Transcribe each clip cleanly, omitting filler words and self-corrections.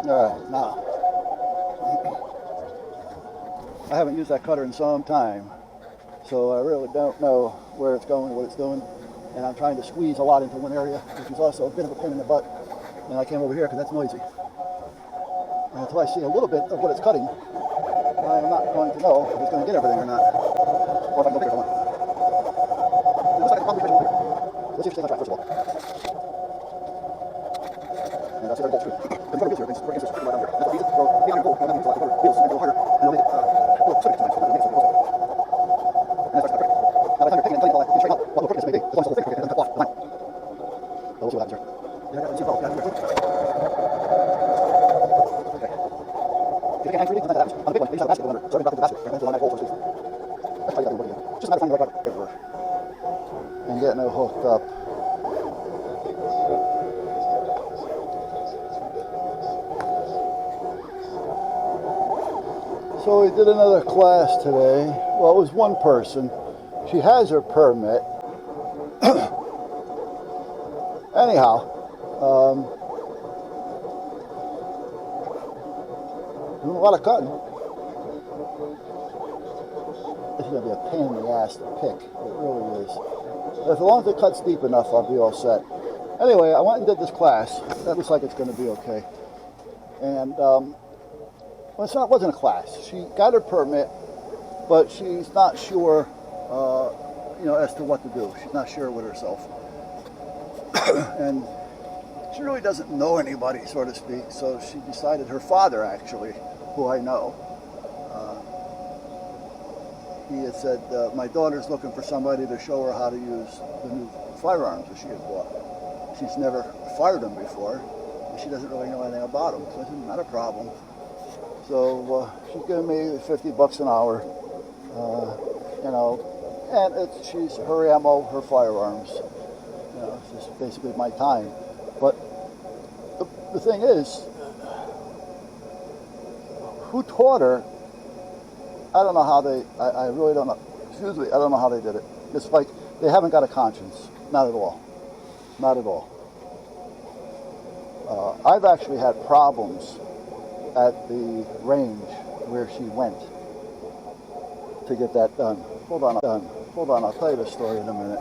Alright, now, I haven't used that cutter in some time, so I really don't know where it's going or what it's doing, and I'm trying to squeeze a lot into one area, which is also a bit of a pain in the butt, and I came over here because that's noisy. And until I see a little bit of what it's cutting, I am not going to know if it's going to get everything or not, or if I can go bigger if I want. It looks like it's probably bigger. Let's see if it's on track first of all. And I'll see if I can bolt through. The trouble is here, we're against this pretty right down here. That's what it is. So, being on your bolt, I'm going to use a lot of wheels and go harder, and it'll make it, well, slick sometimes. It'll make it so it goes up. And it starts to break. Now, by the time you're picking and cutting all that, you can straighten out. Well, the crooked is may be. As long as it's a little thick, it doesn't cut off. Fine. So we'll see what happens here. Yeah, I got it. See the problem. Yeah, okay. If you can't hang through it, sometimes that happens. On the big one, they use a basket, remember. So everything back into the basket. Right? So line that hole, so to speak. That's how you got to work again. It's just a matter of finding the right rubber and getting it hooked up. So we did another class today. Well, it was one person. She has her permit. Anyhow, doing a lot of cutting. This is going to be a pain in the ass to pick. It really is. But as long as it cuts deep enough, I'll be all set. Anyway, I went and did this class. That looks like it's going to be okay. And, well, it wasn't a class. She got her permit, but she's not sure, as to what to do. She's not sure with herself. And she really doesn't know anybody, so to speak, so she decided, her father actually, who I know, he had said, my daughter's looking for somebody to show her how to use the new firearms that she has bought. She's never fired them before, and she doesn't really know anything about them, so I said, not a problem. So she's giving me $50 an hour, and she's her ammo, her firearms. It's just basically my time. But the thing is, who taught her? I don't know how I really don't know. Excuse me, I don't know how they did it. It's like they haven't got a conscience. Not at all. Not at all. I've actually had problems at the range where she went to get that done. Hold on, I'll tell you the story in a minute.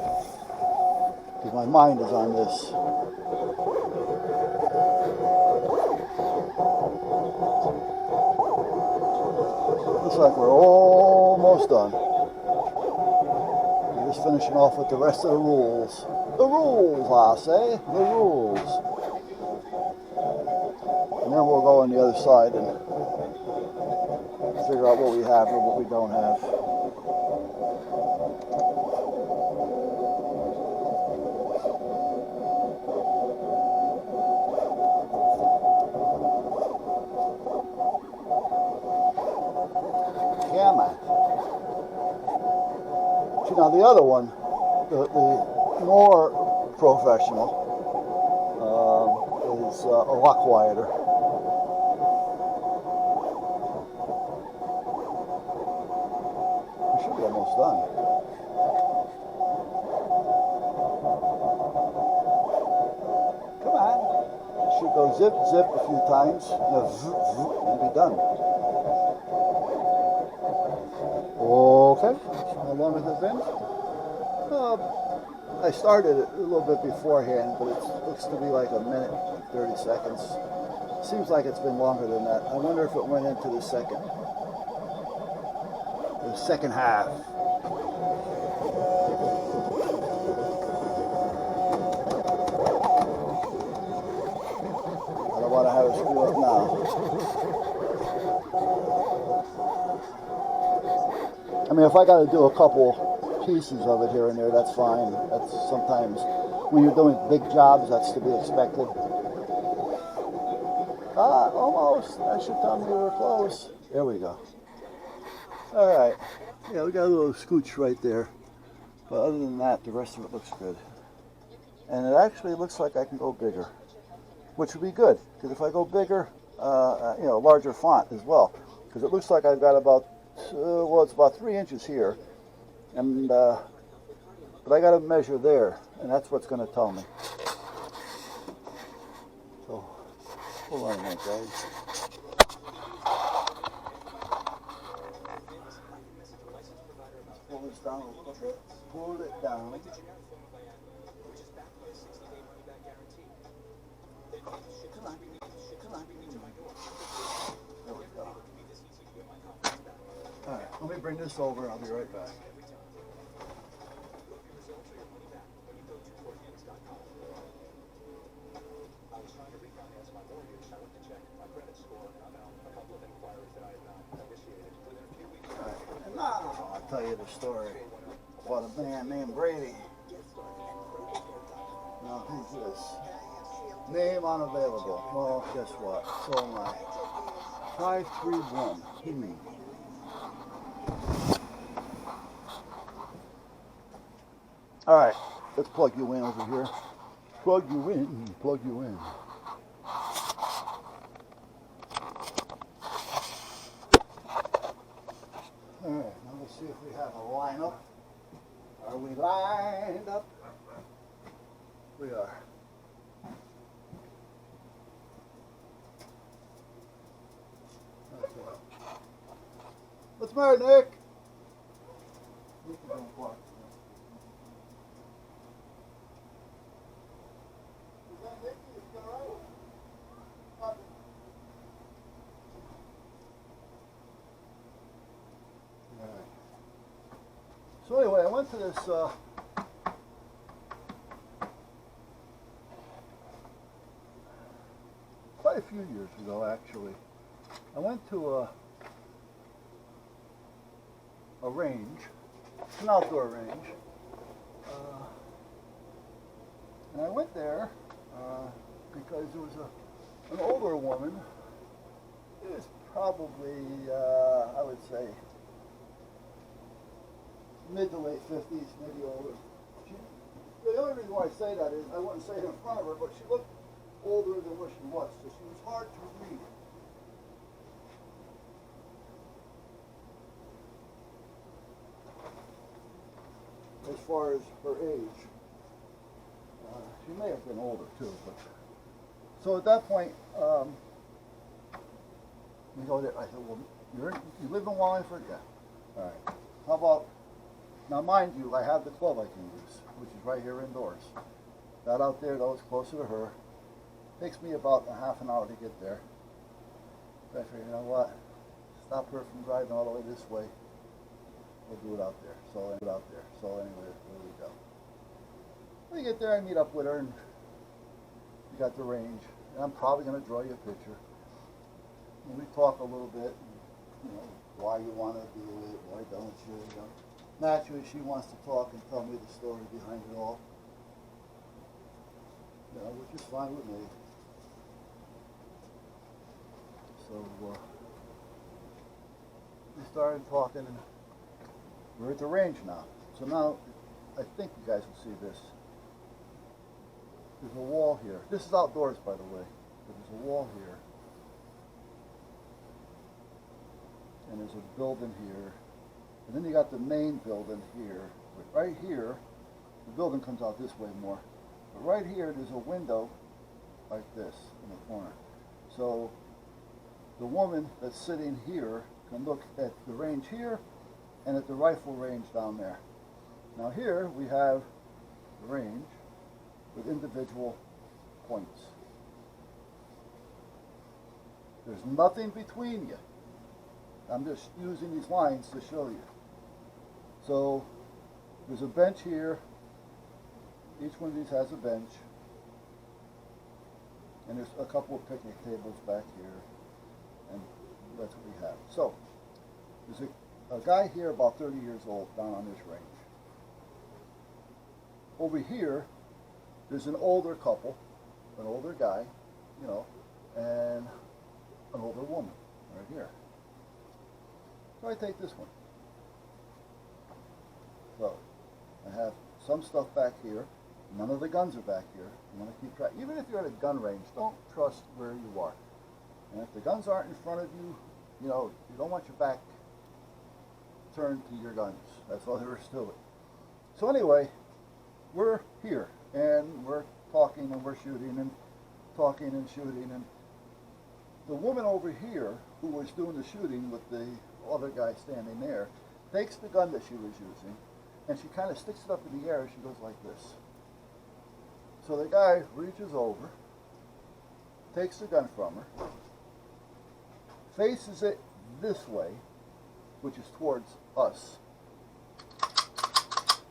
Because my mind is on this. Looks like we're almost done. We're just finishing off with the rest of the rules. The rules, I say. The rules. And then we'll go on the other side and figure out what we have or what we don't have. Yeah, man. See, now the other one, the more professional, is a lot quieter. We should be almost done. Come on. It should go zip, zip a few times, zoop, zoop, and be done. Okay. How long has it been? I started it a little bit beforehand, but it looks to be like a minute, 30 seconds. Seems like it's been longer than that. I wonder if it went into the second half. I don't want to have it screw up now. I mean, if I got to do a couple pieces of it here and there, that's fine. That's sometimes, when you're doing big jobs, that's to be expected. Almost. That should tell me we're close. There we go. All right. Yeah, we got a little scooch right there. But other than that, the rest of it looks good. And it actually looks like I can go bigger, which would be good. Because if I go bigger, larger font as well. Because it looks like I've got about, it's about 3 inches here. And, but I got to measure there. And that's what's going to tell me. So, Hold on a minute, guys. Pull this down a little bit. Pull it down. Come on. Come on. There we go. Alright, let me bring this over and I'll be right back. Alright, now I'll tell you the story about a man named Brady. Now, who's this? Name unavailable. Well, guess what? So am I. 531. All right, let's plug you in over here. Plug you in. Plug you in. All right, now let's see if we have a lineup. Are we lined up? We are. Okay. What's the matter, Nick? Nick is on park. Is that Nicky? Is he all right? Alright. So anyway, I went to this quite a few years ago, actually. I went to a range, an outdoor range, and I went there because there was an older woman. It was probably, I would say, mid to late 50s, maybe older. The only reason why I say that is I wouldn't say it in front of her, but she looked older than what she was, so she was hard to read. As far as her age, she may have been older too. But so at that point, we go there. I said, "Well, you live in Wallingford, yeah. All right. How about now? Mind you, I have the club I can use, which is right here indoors. That out there, though, is closer to her. Takes me about a half an hour to get there. So I figured, you know what? Stop her from driving all the way this way. We'll do it out there. So anyway, there we go. When you get there, I meet up with her, and we got the range. And I'm probably going to draw you a picture. And we talk a little bit, and, why you want to do it, why don't you? Naturally, she wants to talk and tell me the story behind it all. Which is fine with me. So we started talking, and we're at the range now. So now, I think you guys will see this. There's a wall here. This is outdoors, by the way. But there's a wall here. And there's a building here. And then you got the main building here. But right here, the building comes out this way more. But right here, there's a window like this in the corner. So the woman that's sitting here can look at the range here and at the rifle range down there. Now here we have the range with individual points. There's nothing between you. I'm just using these lines to show you. So there's a bench here. Each one of these has a bench. And there's a couple of picnic tables back here. And that's what we have. So there's a guy here about 30 years old down on this range. Over here, there's an older couple, an older guy, and an older woman right here. So I take this one. So I have some stuff back here. None of the guns are back here. You want to keep track. Even if you're at a gun range, don't trust where you are. And if the guns aren't in front of you, you don't want your back turned to your guns. That's all there is to it. So anyway, we're here and we're talking and we're shooting and talking and shooting, and The woman over here, who was doing the shooting with the other guy standing there, takes the gun that she was using, and she kind of sticks it up in the air, and she goes like this. So the guy reaches over, takes the gun from her, faces it this way, which is towards us,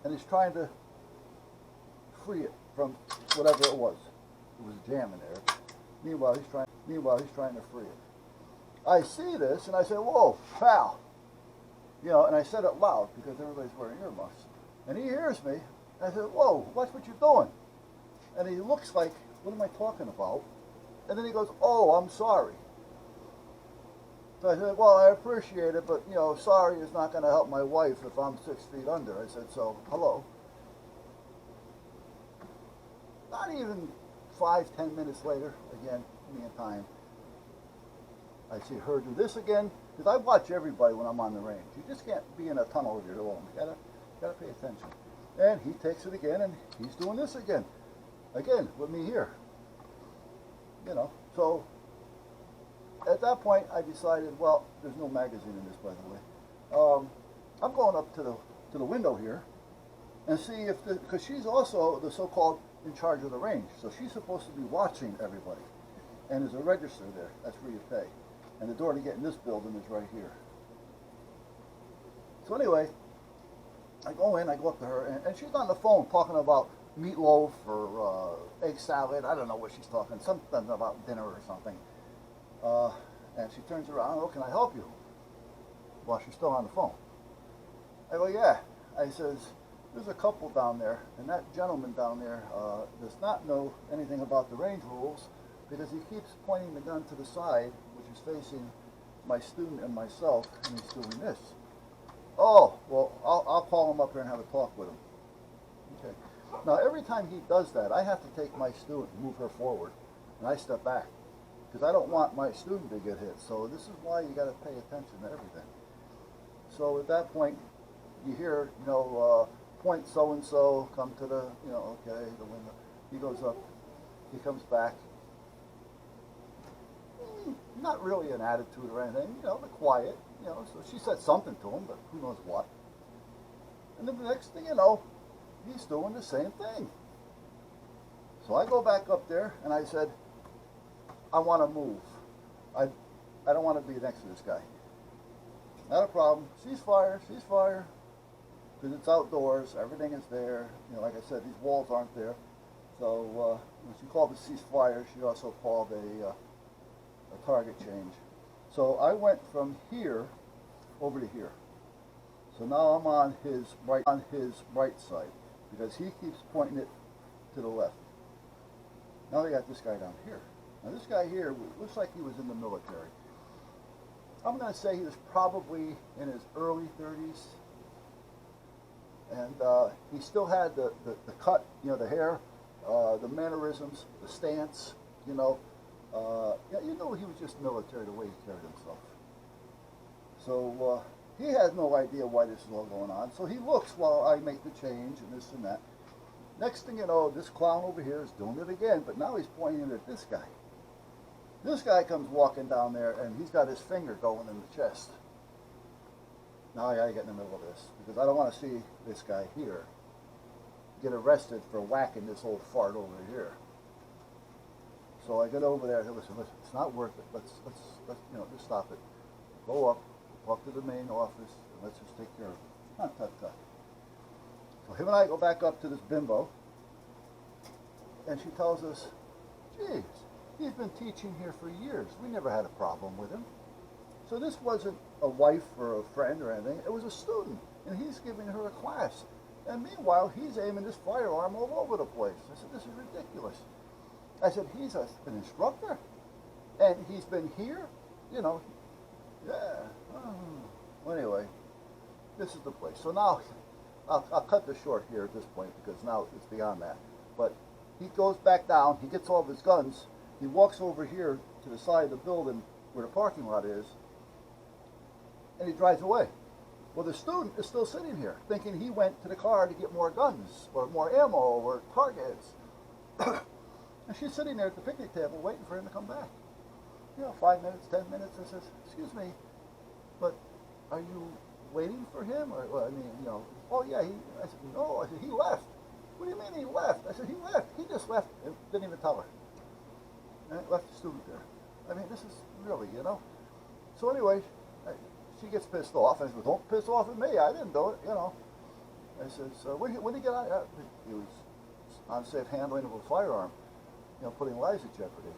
and he's trying to free it from whatever it was. It was jamming there. Meanwhile, he's trying to free it. I see this, and I say, "Whoa, pal!" You know, and I said it loud because everybody's wearing earmuffs. And he hears me. And I said, "Whoa, watch what you're doing." And he looks like, "What am I talking about?" And then he goes, "Oh, I'm sorry." So I said, "Well, I appreciate it, but, you know, sorry is not going to help my wife if I'm 6 feet under." I said, "So, hello." Not even 5-10 minutes later, again, me and time, I see her do this again, because I watch everybody when I'm on the range. You just can't be in a tunnel with your alone. You gotta pay attention. And he takes it again, and he's doing this again with me here. You know, so at that point, I decided, well, there's no magazine in this, by the way. I'm going up to the window here and see if because she's also the so-called in charge of the range, so she's supposed to be watching everybody. And there's a register there. That's where you pay. And the door to get in this building is right here. So anyway, I go in, I go up to her, and she's on the phone talking about meatloaf or egg salad. I don't know what she's talking, something about dinner or something. And she turns around, "Oh, can I help you?" While she's still on the phone. I go, "Yeah." I says, "There's a couple down there, and that gentleman down there does not know anything about the range rules because he keeps pointing the gun to the side, which is facing my student and myself, and he's doing this." "Oh, well, I'll call him up here and have a talk with him." Okay. Now, every time he does that, I have to take my student and move her forward, and I step back because I don't want my student to get hit. So this is why you got to pay attention to everything. So at that point, you hear, you know, point so-and-so, come to the, you know, okay, the window. He goes up, he comes back. Not really an attitude or anything, you know, but quiet, you know, so she said something to him, but who knows what. And then the next thing you know, he's doing the same thing. So I go back up there and I said, "I want to move. I don't want to be next to this guy." "Not a problem. Ceasefire, ceasefire." Because it's outdoors, everything is there. You know, like I said, these walls aren't there. So when she called the ceasefire, she also called a target change. So I went from here over to here. So now I'm on his right side because he keeps pointing it to the left. Now they got this guy down here. Now this guy here looks like he was in the military. I'm going to say he was probably in his early 30s. And he still had the cut, you know, the hair, the mannerisms, the stance, you know. You know he was just military the way he carried himself. So he has no idea why this is all going on. So he looks while I make the change and this and that. Next thing you know, this clown over here is doing it again, but now he's pointing at this guy. This guy comes walking down there and he's got his finger going in the chest. Now I gotta get in the middle of this because I don't want to see this guy here get arrested for whacking this old fart over here. So I get over there and say, listen, it's not worth it. Let's you know, just stop it. Go up, talk to the main office, and let's just take care of it. Not tut. So him and I go back up to this bimbo, and she tells us, "Geez, he's been teaching here for years. We never had a problem with him." So this wasn't a wife or a friend or anything. It was a student, and he's giving her a class. And meanwhile, he's aiming this firearm all over the place. I said, "This is ridiculous." I said, "He's an instructor, and he's been here, you know." Yeah. Well, anyway, this is the place. So now, I'll cut this short here at this point because now it's beyond that. But he goes back down. He gets all of his guns. He walks over here to the side of the building where the parking lot is, and he drives away. Well, the student is still sitting here, thinking he went to the car to get more guns or more ammo or targets. And she's sitting there at the picnic table waiting for him to come back. 5 minutes, 10 minutes. I says, excuse me, but are you waiting for him? Or, well, I mean, oh yeah, I said, no, I said, he left. What do you mean he left? I said, he left. He just left and didn't even tell her. And left the student there. I mean, this is really. So anyway, she gets pissed off. I said, well, don't piss off at me. I didn't do it. I says, when did he get out? He was unsafe handling of a firearm, putting lives at jeopardy.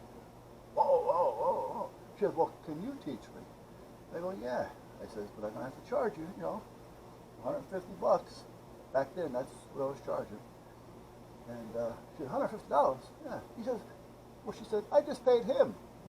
Oh. She says, well, can you teach me? I go, yeah. I says, but I'm going to have to charge you, $150. Back then, that's what I was charging. And she said, $150? Yeah. He says, well, she said, I just paid him.